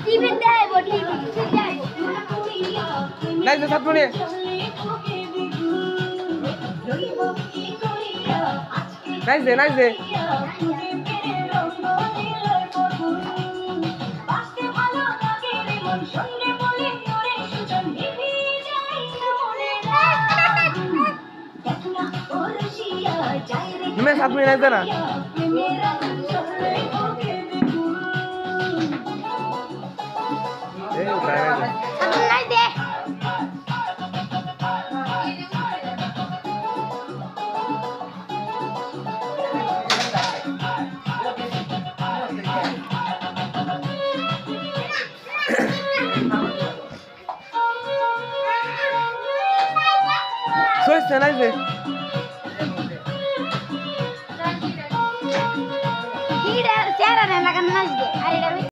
TV দেখাইবো TV নাই যে ছাত্র নিয়ে নাই যে मैं साथ में नहीं देना नहीं दे सोचते नहीं से हीरा चेहरा नहीं लगा नाच दे अरे